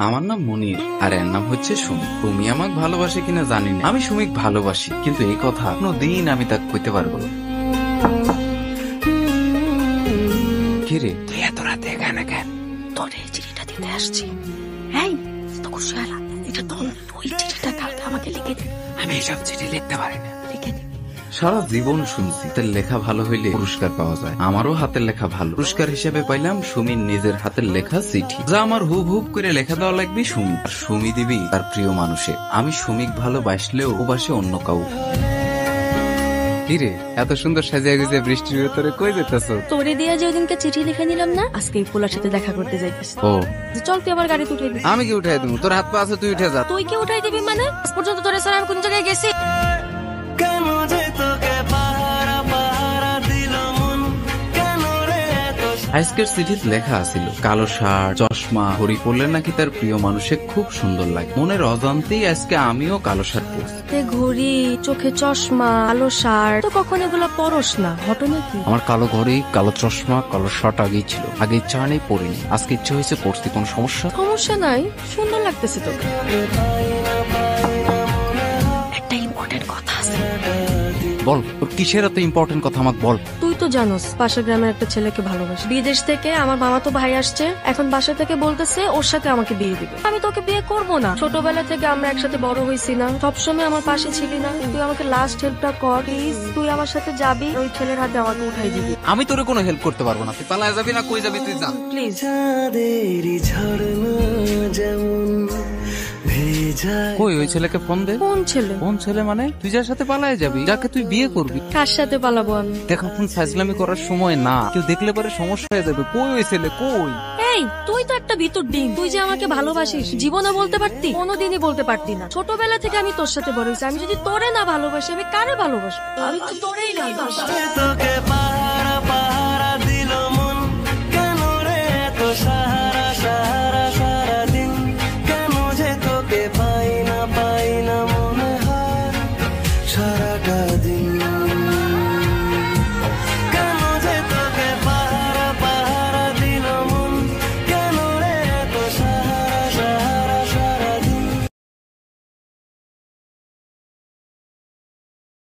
আমার নাম মনির আর এর নাম হচ্ছে সুমিক। তুমি আমাকে ভালোবাসে কিনা জানি না, আমি সুমিক ভালোবাসি, কিন্তু এই কথা কোনোদিন আমি তাকে কইতে পারবো না। কিরে তুই এত রাতে এখানে কেন? তোর এই চিঠিটা দিতে আসছি। এই তো খুশি হলাম, এটা তোর ওই চিঠিটা কালকে আমাকে লিখে দে। আমি এসব চিঠি লিখতে পারি না। লিখে দে। সারা জীবন শুনছি হাতের লেখা ভালো হইলে পুরস্কার পাওয়া যায়। আমারও হাতের লেখা ভালো। পুরস্কার হিসেবে পাইলাম সুমির নিজের হাতের লেখা চিঠি, যা আমার হুব হুব করে লেখা দেওয়া লাগবে সুমি। আর সুমি দিবি তার প্রিয় মানুষে। আমি সুমিক ভালোবাসলেও ও বাসে অন্য কাউ। কিরে এত সুন্দর সাজিয়া গুজিয়া বৃষ্টির ভেতরে কই যেতেছ? তোরে দিয়া যে ওদিনকে চিঠি লিখে নিলাম না, আজকে এই পোলার সাথে দেখা করতে যাইতেছি। ও চল তুই আবার গাড়িতে উঠে দিস। আমি কি উঠাই দেবো? তোর হাত পা আছে, তুই উঠে যা। তুই কি উঠাই দিবি মানে? আজ পর্যন্ত তোরে স্যার আমি কোন জায়গায় গেছি? আজকের চিঠিতে লেখা আছিল কালো শার্ট চশমা ঘড়ি পরলে নাকি তার প্রিয় মানুষে খুব সুন্দর লাগে। মনের অজান্তেই আজকে আমিও কালো শার্ট পরছি। ঘড়ি, চোখে চশমা, কালো শার্ট, তো কখন এগুলো পরস না? ঘটনা কি? আমার কালো ঘড়ি, কালো চশমা, কালো শার্ট আগেই ছিল। আগে ইচ্ছা নেই পরিনি, আজকে ইচ্ছা হয়েছে পড়তে। কোনো সমস্যা? সমস্যা নাই, সুন্দর লাগতেছে তোকে। একটা ইম্পর্টেন্ট কথা আছে। বল, তোর কিসের এত ইম্পর্টেন্ট কথা আমাকে বল। তুই তো জানোস পাশের গ্রামের একটা ছেলেকে ভালোবাসি। বিদেশ থেকে আমার মামাতো ভাই আসছে, এখন বাসা থেকে বলতেছে ওর সাথে আমাকে বিয়ে দিবে। আমি তোকে বিয়ে করব না, ছোটবেলা থেকে আমরা একসাথে বড় হয়েছি না, সবসময় আমার পাশে ছিলি না। তুই আমাকে লাস্ট হেল্পটা কর প্লিজ। তুই আমার সাথে যাবি, ওই ছেলের হাতে আমাকে উঠাই দিবি। আমি তোর কোনো হেল্প করতে পারবো না। তুই পালায় যাবি না কই যাবি? তুই যা প্লিজ। কই ওই ছেলেকে ফোন দে। কোন ছেলে? কোন ছেলে মানে? তুই যার সাথে পালায় যাবি, যাকে তুই বিয়ে করবি। কার সাথে পালাবো আমি? দেখ এখন ফাজলামি করার সময় না, কেউ দেখলে পরে সমস্যা হয়ে যাবে। কই ওই ছেলে কই? এই তুই তো একটা ভিতর ডিম। তুই যে আমাকে ভালোবাসিস জীবনে বলতে পারতি? কোনোদিনই বলতে পারতি না। ছোটবেলা থেকে আমি তোর সাথে বড় হয়েছি, আমি যদি তোরে না ভালোবাসি আমি কারে ভালোবাসবো? আমি তো তোরেই ভালোবাসি।